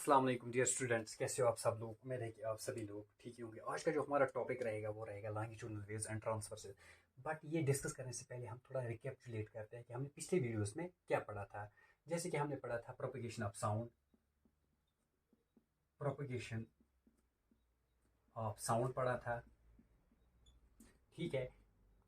अस्सलाम वालेकुम dear students, कैसे हो आप सब लोग। उम्मीद है कि आप सभी लोग ठीक ही होंगे। आज का जो हमारा टॉपिक रहेगा वो रहेगा longitudinal waves and transverse. But ये डिस्कस करने से पहले हम थोड़ा रिकैपिचुलेट करते हैं कि हमने पिछले वीडियोस में क्या पढ़ा था। जैसे कि हमने पढ़ा था propagation of sound, propagation of sound पढ़ा था। ठीक है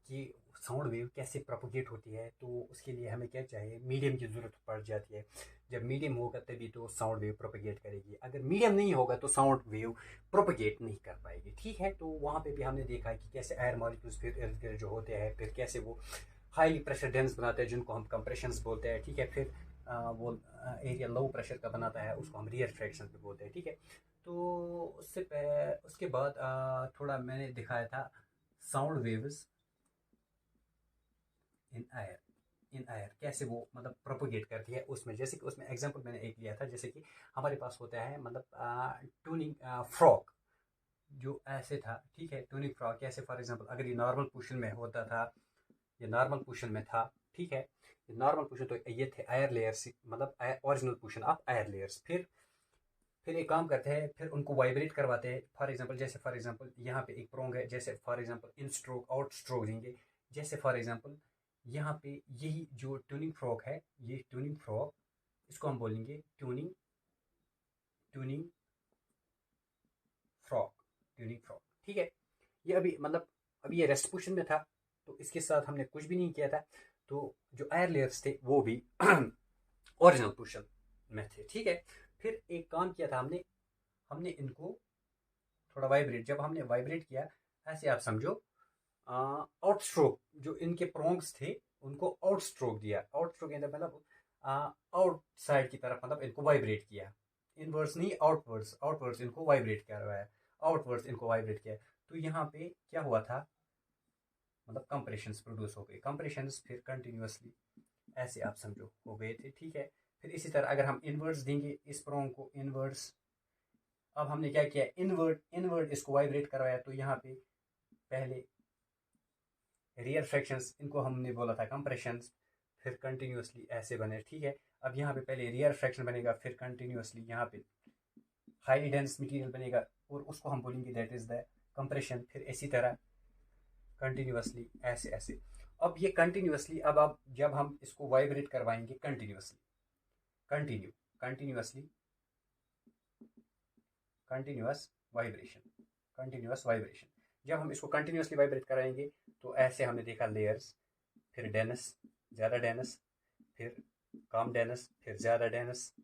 कि साउंड वेव कैसे प्रोपोगेट होती है, तो उसके लिए हमें क्या चाहिए, मीडियम की ज़रूरत पड़ जाती है। जब मीडियम होगा तभी तो साउंड वेव प्रोपोगेट करेगी, अगर मीडियम नहीं होगा तो साउंड वेव प्रोपोगेट नहीं कर पाएगी। ठीक है, तो वहाँ पे भी हमने देखा कि कैसे एयर मॉलिक्यूल्स फिर इर्द गिर्द जो होते हैं, फिर कैसे वो हाईली प्रेशर डेंस बनाते हैं जिनको हम कंप्रेशंस बोलते हैं। ठीक है, फिर वो एरिया लो प्रेशर का बनाता है, उसको हम रियर फ्रैक्शन भी बोलते हैं। ठीक है, तो उसके बाद थोड़ा मैंने दिखाया था sound waves in air. In air कैसे वो मतलब प्रोपोगेट करती है उसमें। जैसे कि उसमें एग्जांपल मैंने एक लिया था, जैसे कि हमारे पास होता है मतलब ट्यूनिंग फ्रॉक जो ऐसे था। ठीक है, ट्यूनिंग फ्रॉक कैसे, फॉर एग्जांपल अगर ये नॉर्मल पोजिशन में होता था, ये नॉर्मल पोजिशन में था। ठीक है, ये नॉर्मल पोजिशन, तो ये थे एयर लेयर्स, मतलब original position of air layers. फिर एक काम करते हैं, फिर उनको वाइब्रेट करवाते हैं। फॉर एग्जांपल जैसे फॉर एग्जांपल यहाँ पे एक प्रोंग है, जैसे for example in stroke out stroke देंगे। जैसे फॉर एग्जांपल यहाँ पे यही जो ट्यूनिंग फ्रॉक है, ये ट्यूनिंग फ्रॉक, इसको हम बोलेंगे tuning tuning frock, tuning frock. ठीक है, ये अभी मतलब अभी ये रेस्ट पोजिशन में था, तो इसके साथ हमने कुछ भी नहीं किया था। तो जो एयर लेयर्स थे वो भी ओरिजिनल पोजिशन में थे। ठीक है, फिर एक काम किया था हमने, हमने इनको थोड़ा वाइब्रेट, जब हमने वाइब्रेट किया, ऐसे आप समझो आउट स्ट्रोक, जो इनके प्रोंग्स थे उनको आउट स्ट्रोक दिया। आउट स्ट्रोक मतलब आउट साइड की तरफ, मतलब इनको वाइब्रेट किया। इनवर्ड्स नहीं, आउटवर्ड्स, आउटवर्ड्स इनको वाइब्रेट करवाया, आउटवर्ड्स इनको वाइब्रेट किया। तो यहाँ पे क्या हुआ था, मतलब कंप्रेशंस प्रोड्यूस हो गए। कंप्रेशंस फिर कंटिन्यूसली ऐसे आप समझो हो गए थे। ठीक है, फिर इसी तरह अगर हम इनवर्ड्स देंगे इस प्रोंग को, इनवर्ड्स, अब हमने क्या किया, इनवर्ड इनवर्ड इसको वाइब्रेट करवाया, तो यहाँ पे पहले रियर फ्रैक्शंस, इनको हमने बोला था कंप्रेशंस, फिर कंटिन्यूसली ऐसे बने। ठीक है, अब यहाँ पे पहले रियर फ्रैक्शन बनेगा, फिर कंटिन्यूसली यहाँ पे हाईली डेंस मटेरियल बनेगा, और उसको हम बोलेंगे दैट इज द कंप्रेशन। फिर इसी तरह कंटिन्यूसली ऐसे ऐसे। अब ये कंटिन्यूसली, अब जब हम इसको वाइब्रेट करवाएंगे continuously, continue continuously continuous vibration, continuous vibration. जब हम इसको कंटिन्यूसली वाइब्रेट कराएंगे तो ऐसे हमने देखा लेयर्स, फिर डेनस, ज़्यादा डेनस, फिर कम डेनस, फिर ज़्यादा डेनस,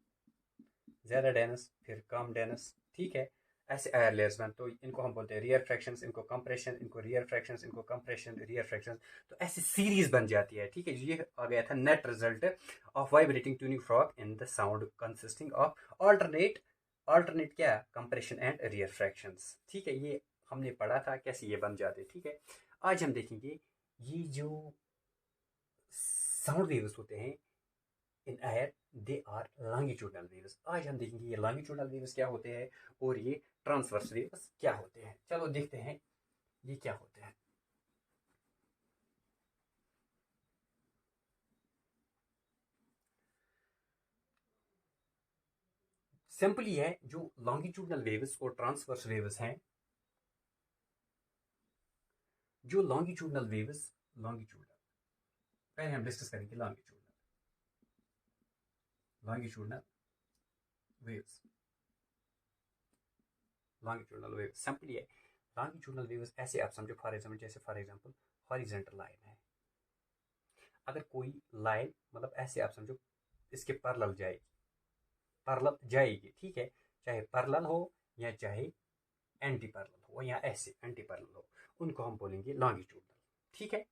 ज़्यादा डेनस, फिर कम डेनस। ठीक है, ऐसे एयर लेयर्स में, तो इनको हम बोलते हैं रियर फ्रैक्शंस, इनको कंप्रेशन, इनको रियर फ्रैक्शंस, इनको कंप्रेशन, रियर फ्रैक्शंस। तो ऐसी सीरीज बन जाती है। ठीक है, ये आ गया था net result of vibrating tuning frock in the sound consisting of alternate, alternate क्या, कंप्रेशन एंड रियर फ्रैक्शंस। ठीक है, ये हमने पढ़ा था कैसे ये बन जाते। ठीक है, आज हम देखेंगे ये जो साउंड वेव्स होते हैं in air, they are longitudinal waves. आज हम देखेंगे ये लॉन्गिट्यूडनल वेव्स क्या होते हैं और ये ट्रांसवर्स वेव्स क्या होते हैं। चलो देखते हैं ये क्या होते हैं। सिंपल ही है, जो लॉन्गिट्यूडनल वेव्स और ट्रांसवर्स वेव्स हैं, जो लॉन्गिट्यूडनल वेव्स, लॉन्गिट्यूडनल, पहले हम डिस्कस करेंगे longitudinal waves. Longitudinal waves simple ही है। लॉन्गिट्यूडनल वेव्स ऐसे आप समझो, फॉर एग्जाम्पल जैसे फॉर एग्जाम्पल हॉरिजॉन्टल लाइन है। अगर कोई लाइन मतलब ऐसे आप समझो इसके पैरेलल जाएगी, पैरेलल जाएगी। ठीक है, चाहे पैरेलल हो या चाहे एंटी पैरेलल हो या ऐसे एंटी पैरेलल हो, उनको हम बोलेंगे लॉन्गिट्यूडनल। ठीक है,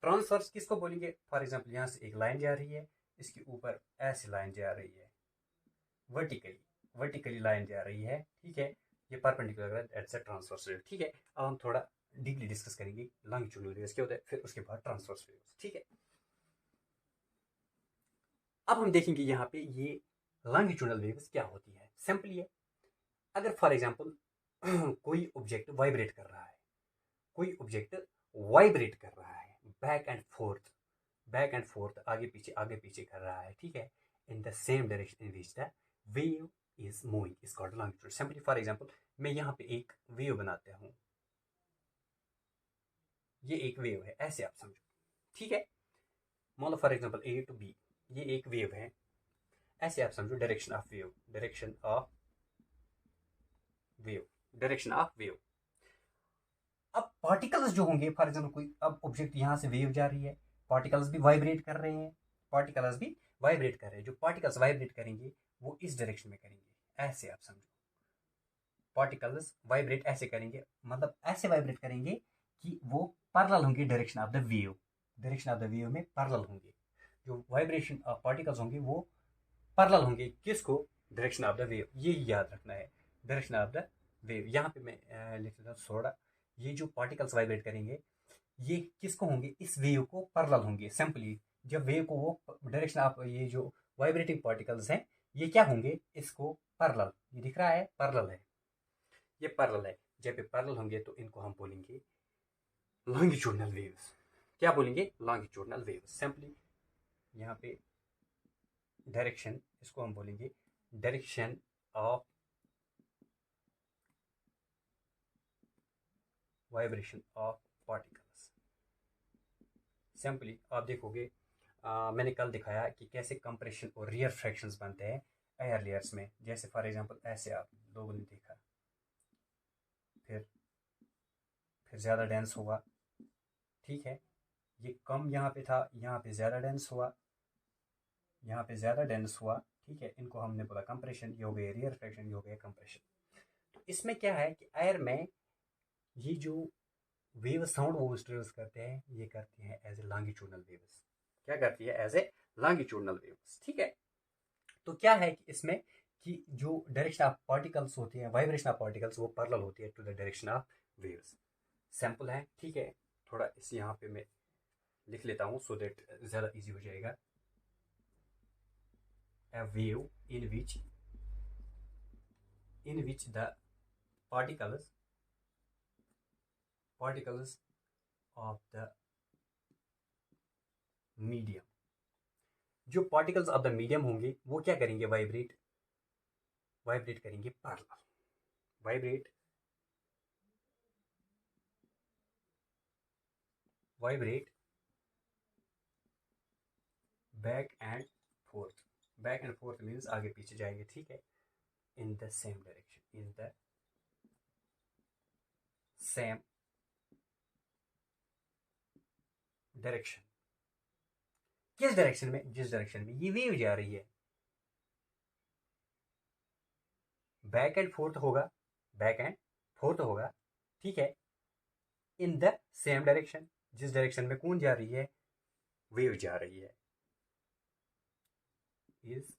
ट्रांसवर्स किसको बोलेंगे, फॉर एग्जाम्पल यहाँ से एक लाइन जा रही है, इसके ऊपर ऐसी लाइन जा रही है, वर्टिकली वर्टिकली लाइन जा रही है। ठीक है, ये परपेंडिकुलर है, दैट्स अ ट्रांसवर्स वेव। ठीक है, अब हम थोड़ा डीपली डिस्कस करेंगे लॉन्गिट्यूडनल वेव्स क्या होता है, फिर उसके बाद ट्रांसवर्स वेव्स। ठीक है, अब हम देखेंगे यहाँ पे ये लॉन्गिट्यूडनल वेव्स क्या होती है। सिंपली है, अगर फॉर एग्जांपल कोई ऑब्जेक्ट वाइब्रेट कर रहा है, कोई ऑब्जेक्ट वाइब्रेट कर रहा है, बैक एंड फोर्थ, आगे पीछे कर रहा है। ठीक है, in the same direction in which the wave is moving is called longitude. Simply for example मैं यहाँ पे एक वेव बनाता हूँ, ये एक वेव है, ऐसे आप समझो, ठीक है। मान लो for example A to B, ये एक वेव है, ऐसे आप समझो direction of wave, direction of wave, direction of wave. अब पार्टिकल्स जो होंगे, फॉर एग्जांपल कोई अब ऑब्जेक्ट यहाँ से वेव जा रही है, पार्टिकल्स भी वाइब्रेट कर रहे हैं, पार्टिकल्स भी वाइब्रेट कर रहे हैं, जो पार्टिकल्स वाइब्रेट करेंगे वो इस डायरेक्शन में करेंगे, ऐसे आप समझो। पार्टिकल्स वाइब्रेट ऐसे करेंगे, मतलब ऐसे वाइब्रेट करेंगे कि वो पैरेलल होंगे direction of the wave, direction of the wave में पैरेलल होंगे। जो वाइब्रेशन ऑफ पार्टिकल्स होंगे वो पैरेलल होंगे किसको, डायरेक्शन ऑफ द वेव, ये याद रखना है, डायरेक्शन ऑफ द वेव। यहाँ पे मैं लिख लेता हूँ थोड़ा, ये जो पार्टिकल्स वाइब्रेट करेंगे ये किसको होंगे, इस वेव को पैरेलल होंगे। सिंपली जब वेव को वो डायरेक्शन ऑफ ये जो वाइब्रेटिंग पार्टिकल्स हैं ये क्या होंगे, इसको पैरेलल, ये दिख रहा है पैरेलल है, ये पैरेलल है। जब ये पैरेलल होंगे तो इनको हम बोलेंगे लॉन्गिट्यूडनल वेव्स। क्या बोलेंगे, लॉन्गिट्यूडनल वेव्स। सिंपली यहाँ पे डायरेक्शन, इसको हम बोलेंगे direction of vibration of particles. Simply आप देखोगे मैंने कल दिखाया कि कैसे कंप्रेशन और रियर फ्रैक्शंस बनते हैं एयर लेयर्स में। जैसे फॉर एग्जांपल ऐसे आप लोगों ने देखा, फिर ज़्यादा डेंस हुआ, ठीक है, ये कम यहाँ पे था, यहाँ पे ज़्यादा डेंस हुआ, यहाँ पे ज़्यादा डेंस हुआ, ठीक है, इनको हमने बोला कंप्रेशन, ये हो गया रियर फ्रैक्शन, ये हो गया कंप्रेशन। तो इसमें क्या है कि एयर में ये जो वेव साउंड वो ट्रेवल्स करते हैं, ये करते हैं एज ए लॉन्गिट्यूडनल वेव्स। क्या करती है, एज ए लॉन्गिट्यूडनल वेव्स, ठीक है। तो क्या है कि इसमें कि जो डायरेक्शन ऑफ पार्टिकल्स होती है, वाइब्रेशन ऑफ पार्टिकल्स वो पैरेलल होती है to the direction of waves. Sample है, ठीक है, थोड़ा इस यहाँ पे मैं लिख लेता हूँ सो दैट ज़्यादा इजी हो जाएगा। A wave in which the particles of the medium, जो पार्टिकल्स ऑफ द मीडियम होंगे वो क्या करेंगे, वाइब्रेट करेंगे parallel, vibrate back and fourth means आगे पीछे जाएंगे, ठीक है, इन द सेम डायरेक्शन। किस डायरेक्शन में, जिस डायरेक्शन में ये वेव जा रही है, बैक एंड फोर्थ होगा, ठीक है, इन द सेम डायरेक्शन, जिस डायरेक्शन में कौन जा रही है, वेव जा रही है, इज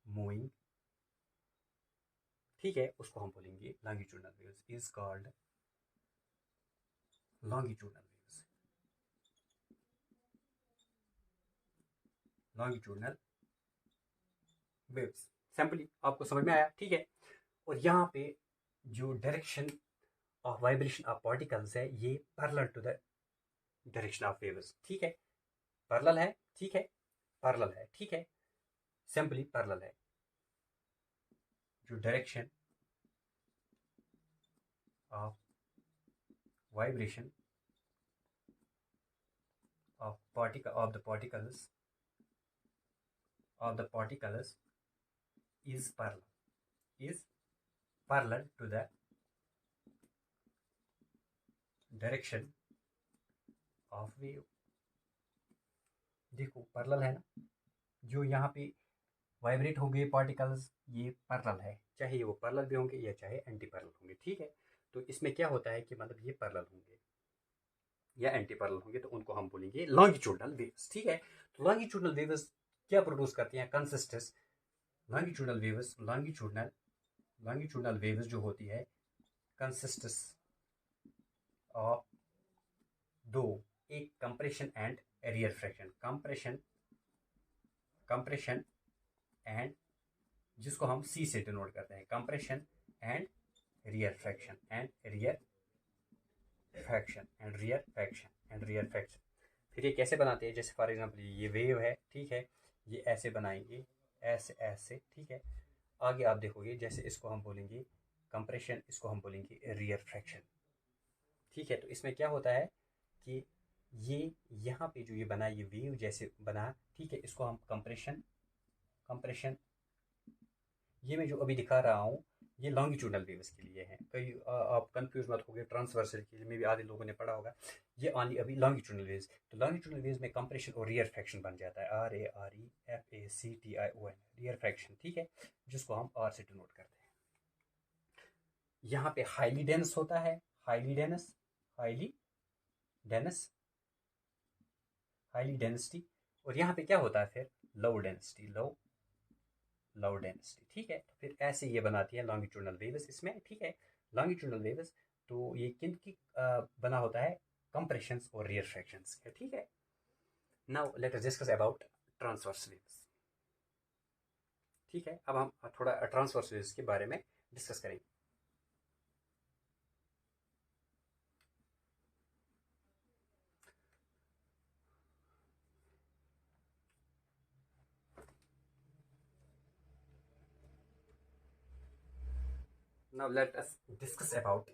मूविंग, ठीक है, उसको हम बोलेंगे longitudinal waves, is called longitudinal waves. Simply आपको समझ में आया, ठीक है। और यहाँ पे जो direction of vibration of particles है ये parallel to the direction of waves, ठीक है, पैरेलल है, ठीक है, ठीक है, सिंपली पैरेलल है। जो direction of vibration of the particles is parallel to the direction of wave। देखो पैरेलल है ना, जो यहाँ पे वाइब्रेट हो गए पार्टिकल्स ये पैरेलल है, चाहे वो पैरेलल भी होंगे या चाहे एंटी पैरेलल होंगे, ठीक है। तो इसमें क्या होता है कि मतलब ये पैरेलल होंगे या एंटी पैरेलल होंगे तो उनको हम बोलेंगे लॉन्गिट्यूडनल वेव्स, ठीक है। तो लॉन्गिट्यूडनल वेव्स क्या प्रोड्यूस करती हैं, कंसिस्टेंस लॉन्गिट्यूडनल वेव्स जो होती है कंसिस्टेंस ऑफ दो, एक compression and rear fraction, compression and जिसको हम सी से डिनोट करते हैं, कंप्रेशन एंड रियर फ्रैक्शन फिर ये कैसे बनाते हैं, जैसे फॉर एग्जांपल ये वेव है, ठीक है, ये ऐसे बनाएंगे, ऐसे, ठीक है, आगे आप देखोगे, जैसे इसको हम बोलेंगे कंप्रेशन, इसको हम बोलेंगे रियरफ्रैक्शन। ठीक है, तो इसमें क्या होता है कि ये यहाँ पे जो ये बना, ये वेव जैसे बना, ठीक है, इसको हम कंप्रेशन कंप्रेशन ये मैं जो अभी दिखा रहा हूँ, ये लॉन्गिट्यूडनल वेव्स के लिए है। कई आप कंफ्यूज मत होगे, ट्रांसवर्सल के लिए में भी आधे लोगों ने पढ़ा होगा। ये ऑनली अभी लॉन्गिट्यूडनल वेव्स, तो लॉन्गिट्यूडनल वेव्स में कंप्रेशन और रियर फ्रैक्शन बन जाता है, RAREFACTION, रियर फ्रैक्शन। ठीक है, जिसको हम आर से डिनोट करते हैं। यहाँ पे हाईली डेंस होता है, highly dense, highly dense, highly density. और यहाँ पे क्या होता है फिर, लो डेंसिटी, लो डेंसिटी। ठीक है, तो फिर ऐसे ये बनाती है लॉन्गिट्यूडनल वेव्स इसमें। ठीक है, लॉन्गिट्यूडनल वेव्स तो ये किन की बना होता है, कंप्रेशंस और रियर फ्रैक्शंस। ठीक है, now let us discuss about transverse waves. ठीक है, अब हम थोड़ा ट्रांसवर्स वेव्स के बारे में डिस्कस करेंगे। Now let us discuss about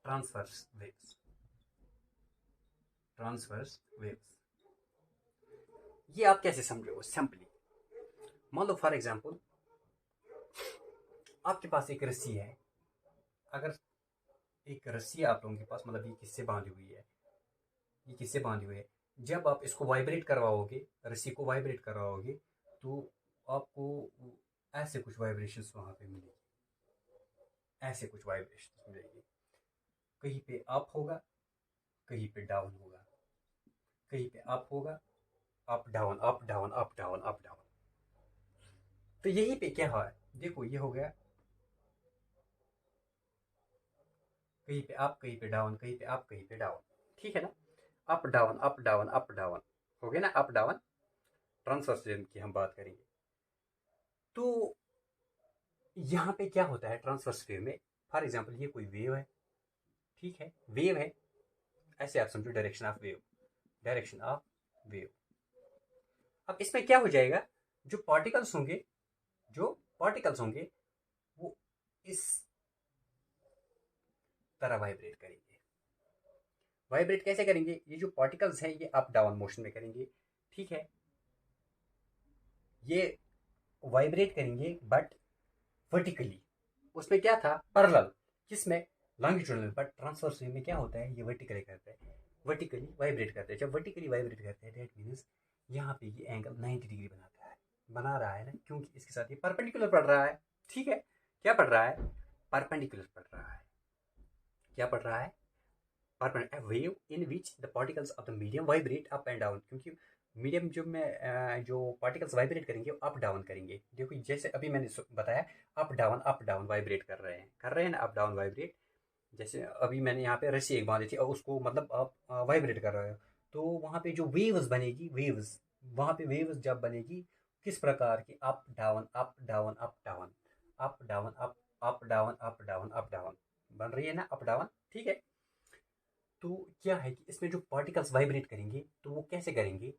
transverse waves. Transverse waves ये आप कैसे समझोगे, सिंपली मान लो फॉर एग्जांपल आपके पास एक रस्सी है। अगर एक रस्सी आप लोगों के पास, मतलब ये किससे बांधी हुई है, ये किससे बांधी हुई है, जब आप इसको वाइब्रेट करवाओगे, रस्सी को वाइब्रेट करवाओगे, तो आपको ऐसे कुछ वाइब्रेशंस वहाँ पे मिलेगी, ऐसे कुछ वाइब्रेशंस मिलेगी। कहीं पे अप होगा, कहीं पे डाउन होगा, कहीं पे अप होगा, up down, up down, up down, up down. तो यहीं पे क्या है, देखो ये हो गया, कहीं पे अप, कहीं पे डाउन, कहीं पे अप, कहीं पे डाउन। ठीक है ना, up down, up down, up down हो गया ना, अप डाउन। ट्रांसवर्स की हम बात करेंगे, तो यहाँ पे क्या होता है ट्रांसवर्स वेव में, फॉर एग्जांपल ये कोई वेव है। ठीक है, वेव है, ऐसे आप समझो, direction of wave, direction of wave. अब इसमें क्या हो जाएगा, जो पार्टिकल्स होंगे, जो पार्टिकल्स होंगे वो इस तरह वाइब्रेट करेंगे। वाइब्रेट कैसे करेंगे, ये जो पार्टिकल्स हैं ये अप डाउन मोशन में करेंगे। ठीक है, ये वाइब्रेट करेंगे बट वर्टिकली। उसमें क्या था, पैरेलल, किसमें, लॉन्गिट्यूडनल। बट ट्रांसवर्स में क्या होता है, ये वर्टिकली करते हैं, वर्टिकली वाइब्रेट करते हैं। जब वर्टिकली वाइब्रेट करते हैं, दैट मीन्स यहाँ पे ये एंगल 90 डिग्री बनाता है, बना रहा है ना, क्योंकि इसके साथ ये परपेंडिकुलर पड़ रहा है। ठीक है, क्या पड़ रहा है, परपेंडिकुलर पड़ रहा है। क्या पड़ रहा है, perpendicular, a wave in which the particles of the medium vibrate up and down। क्योंकि मीडियम जो में जो पार्टिकल्स वाइब्रेट करेंगे वो अप डाउन करेंगे। देखो जैसे अभी मैंने बताया, अप डाउन वाइब्रेट कर रहे हैं ना, अप डाउन वाइब्रेट। जैसे अभी मैंने यहाँ पे रस्सी एक बांधी थी और उसको मतलब आप वाइब्रेट कर रहे हो, तो वहाँ पे जो वेव्स बनेगी, वेव्स, वहाँ पे वेव्स जब बनेगी, किस प्रकार की, up down, up down, up down, up down, up down, up down, up down बन रही है ना, अप डाउन। ठीक है, तो क्या है कि इसमें जो पार्टिकल्स वाइब्रेट करेंगे तो वो कैसे करेंगे,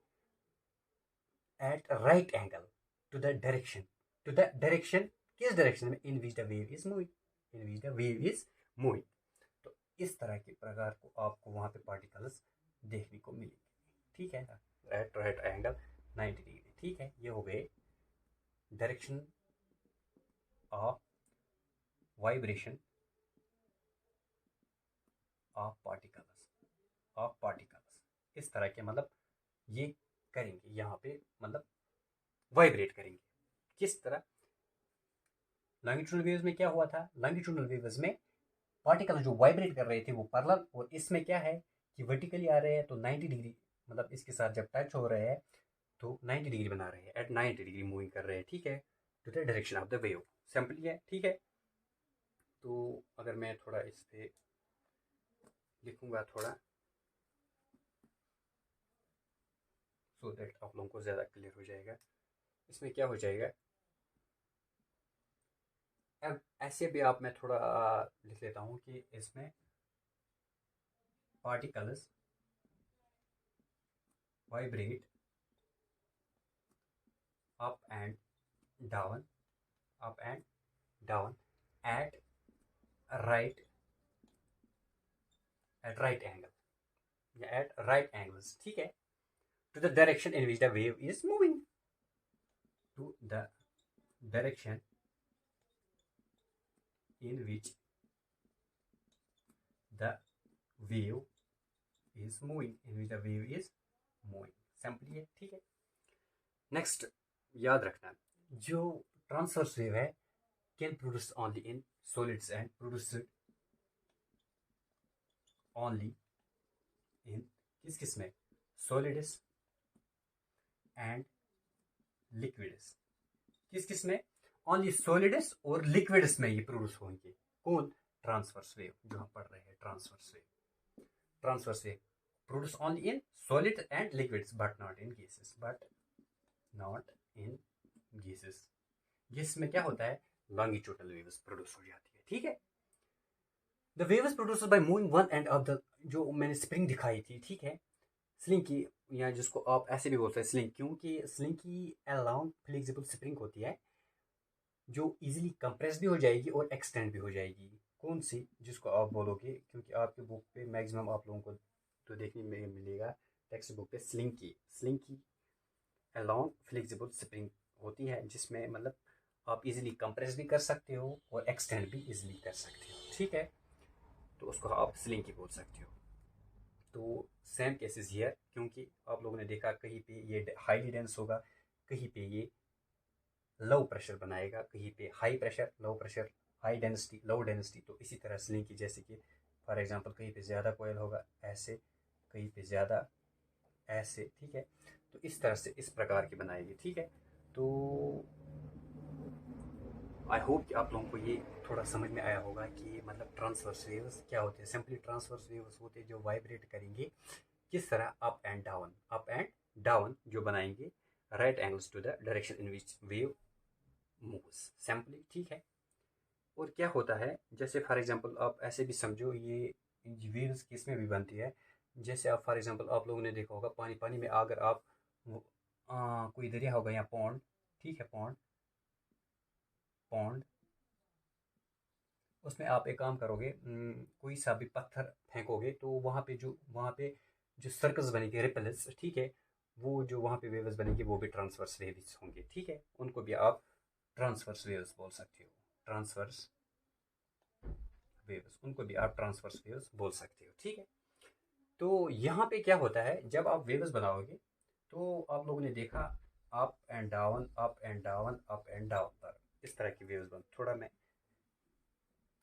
at right angle to the direction, to the direction, किस डायरेक्शन में, in which the wave is moving, in which the wave is moving. तो इस तरह के प्रकार को आपको वहाँ पे पार्टिकल्स देखने को मिलेंगे। ठीक है, एट राइट एंगल 90 डिग्री। ठीक है, ये हो गए direction of vibration of particles, of particles. इस तरह के मतलब ये करेंगे यहाँ पे, मतलब वाइब्रेट करेंगे। किस तरह, लॉन्गिट्यूडनल वेव्स में क्या हुआ था, लॉन्गिट्यूडनल वेव्स में पार्टिकल जो वाइब्रेट कर रहे थे वो पैरेलल, और इसमें क्या है कि वर्टिकली आ रहे हैं, तो 90 डिग्री, मतलब इसके साथ जब टच हो रहे हैं तो 90 डिग्री बना रहे हैं, एट 90 डिग्री मूविंग कर रहे हैं। ठीक है, to the direction of the wave, simply है। ठीक है, तो अगर मैं थोड़ा इस पे लिखूंगा थोड़ा, सो दैट आप लोगों को ज़्यादा क्लियर हो जाएगा। इसमें क्या हो जाएगा, अब ऐसे भी आप, मैं थोड़ा लिख लेता हूँ कि इसमें particles vibrate up and down, up and down at right angle या एट राइट एंगल्स, ठीक है, to the direction in which the wave is moving, to the direction in which the wave is moving, simply है, ठीक है। Next याद रखना, जो transverse wave है can produce only in solids and produced only in किस में, solids and liquids, किस में, ओनली सॉलिड्स और लिक्विड्स में ये प्रोड्यूस होंगे। कौन, ट्रांसवर्स वेव जो हम पढ़ रहे हैं, transverse wave produce only in solid and liquids but not in gases. Gas में क्या होता है, लॉन्गिट्यूडनल वेव्स प्रोड्यूस हो जाती है, ठीक है। The waves produced by moving one end of the, जो मैंने स्प्रिंग दिखाई थी, ठीक है, स्लिंग की, या जिसको आप ऐसे भी बोलते हैं स्लिंग, क्योंकि स्लिंग की लॉन्ग फ्लेक्सिबल स्प्रिंग होती है जो इजीली कंप्रेस भी हो जाएगी और एक्सटेंड भी हो जाएगी। कौन सी, जिसको आप बोलोगे, क्योंकि आपके बुक पे मैक्सिमम आप लोगों को तो देखने में मिलेगा टेक्स्ट बुक पे स्लिंग की लॉन्ग फ्लेक्सिबल स्प्रिंग होती है, जिसमें मतलब आप इजीली कंप्रेस भी कर सकते हो और एक्सटेंड भी इजीली कर सकते हो, ठीक है, तो उसको आप स्लिंग की बोल सकते हो। तो सेम केसेस हियर, क्योंकि आप लोगों ने देखा कहीं पे ये हाईली डेंस होगा, कहीं पे ये लो प्रेशर बनाएगा, कहीं पे high pressure, low pressure, high density, low density. तो इसी तरह स्लिंग की, जैसे कि फॉर एग्जांपल कहीं पे ज़्यादा कोयल होगा ऐसे, कहीं पे ज़्यादा ऐसे, ठीक है, तो इस तरह से इस प्रकार की बनाएगी, ठीक है। तो आई होप कि आप लोगों को ये थोड़ा समझ में आया होगा कि मतलब ट्रांसवर्स वेव्स क्या होते हैं। सिंपली ट्रांसवर्स वेव्स होते हैं जो वाइब्रेट करेंगे, किस तरह, अप एंड डाउन जो बनाएंगे right angles to the direction in which wave moves, simply, ठीक है। और क्या होता है, जैसे फॉर एग्जांपल आप ऐसे भी समझो, ये वेव्स किस में भी बनती है, जैसे आप फॉर एग्जांपल आप लोगों ने देखा होगा पानी में अगर आप कोई दरिया होगा या पॉन्ड, ठीक है, पॉन्ड उसमें आप एक काम करोगे, कोई सा भी पत्थर फेंकोगे तो वहाँ पे जो सर्कल्स बनेंगे, रिपल्स, ठीक है, वो जो वहाँ पे वेव्स बनेंगे वो भी ट्रांसवर्स वेव्स होंगे, ठीक है, उनको भी आप ट्रांसवर्स वेव्स बोल सकते हो, ट्रांसवर्स वेव्स, उनको भी आप ट्रांसवर्स वेव्स बोल सकते हो, ठीक है। तो यहाँ पे क्या होता है, जब आप वेव्स बनाओगे तो आप लोगों ने देखा up and down, up and down, up and down, पर इस तरह की वेव्स बन, थोड़ा मैं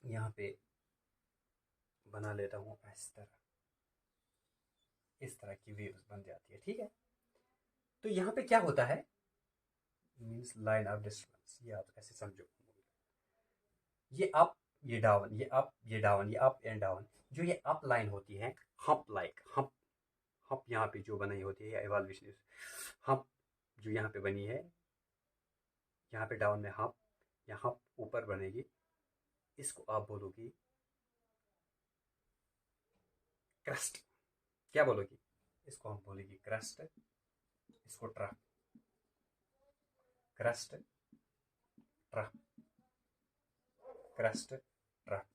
यहाँ पे बना लेता हूँ, इस तरह की वेव्स बन जाती है, ठीक है। तो यहाँ पे क्या होता है, मीन्स लाइन ऑफ डिस्टर्बेंस, ये आप ऐसे समझो, ये अप, ये डाउन, ये अप, ये डाउन, ये अप एंड डाउन, जो ये अप लाइन होती है, हम्प यहाँ पे जो बनी होती है, एवल्यूशन हम्प जो यहाँ पे बनी है, यहाँ पे डाउन में हम्प, या हम्प ऊपर बनेगी, इसको आप बोलोगी क्रस्ट, क्या बोलोगी, इसको हम बोलेगी क्रस्ट, इसको trough, crest trough, crest trough,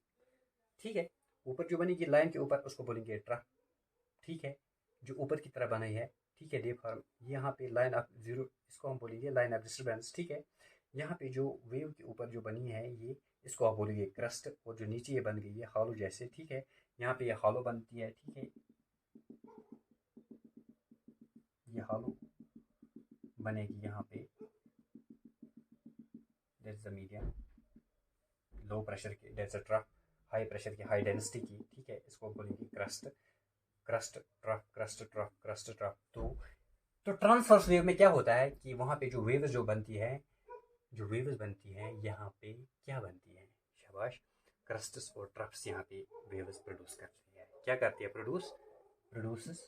ठीक है। ऊपर जो बनेगी लाइन के ऊपर उसको बोलेंगे ट्रफ, ठीक है, जो ऊपर की तरह बनी है, ठीक है, फॉर्म यहाँ पे लाइन ऑफ जीरो, इसको हम बोलेंगे लाइन ऑफ डिस्टर्बेंस, ठीक है। यहाँ पे जो वेव के ऊपर जो बनी है ये, इसको आप बोलेंगे क्रस्ट, और जो नीचे ये बन गई है हॉलो जैसे, ठीक है, यहाँ पे ये हॉलो बनती है, ठीक है, ये हॉलो बनेगी यहाँ पे, that's the medium, low pressure की, that's a trough, high pressure की, हाई डेंसिटी की, ठीक है, इसको बोलेंगे crest, crest trough, crest trough, crest trough. तो ट्रांसवर्स वेव में क्या होता है कि वहाँ पे जो वेव्स बनती है यहाँ पे क्या बनती है, शाबाश, क्रस्ट्स और ट्रफ्स यहाँ पे वेव्स प्रोड्यूस करती है, क्या करती है, प्रोड्यूसेस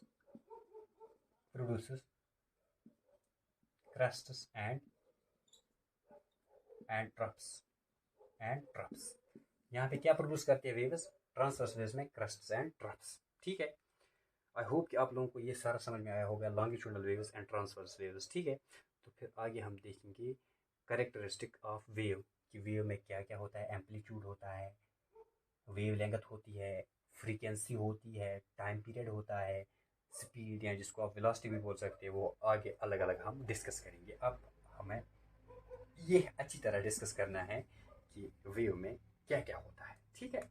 क्रस्ट्स एंड ट्रफ्स, यहाँ पे क्या प्रोड्यूस करती है वेव्स, ट्रांसवर्स वेव्स में क्रस्ट्स एंड ट्रफ्स, ठीक है। आई होप कि आप लोगों को ये सारा समझ में आया होगा, longitudinal waves and transverse waves, ठीक है। तो फिर आगे हम देखेंगे कैरेक्टरिस्टिक ऑफ वेव, कि वेव में क्या क्या होता है, एम्पलीट्यूड होता है, वेव लेंथ होती है, फ्रीक्वेंसी होती है, टाइम पीरियड होता है, स्पीड या जिसको आप वेलोसिटी भी बोल सकते हैं, वो आगे अलग अलग हम डिस्कस करेंगे। अब हमें ये अच्छी तरह डिस्कस करना है कि वेव में क्या क्या होता है, ठीक है।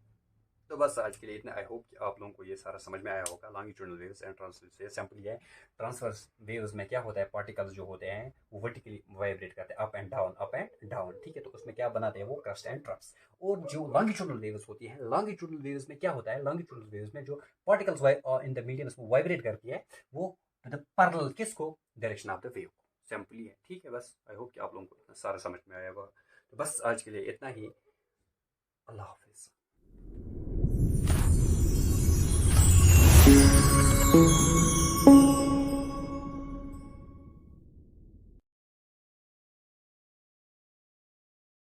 तो बस आज के लिए इतना। आई होप कि आप लोगों को ये सारा समझ में आया होगा। Longitudinal waves and transverse waves simply है। ट्रांसवर्स वेव्स में क्या होता है, पार्टिकल्स जो होते हैं वो वर्टिकली वाइब्रेट करते हैं, up and down up and down, ठीक है। तो उसमें क्या बनाते हैं वो क्रस्ट एंड ट्रफ्स। और जो लॉन्गिट्यूडनल वेव्स होती है, लॉन्गिट्यूडनल वेव्स में क्या होता है, लॉन्गिट्यूडनल वेव्स में जो particles in the medium vibrate करती है वो पैरेलल किसको, डायरेक्शन ऑफ द वेव को, सिंपली है, ठीक है। बस आई होप कि आप लोगों को इतना सारा समझ में आया होगा। तो बस आज के लिए इतना ही। अल्लाह हाफिज़।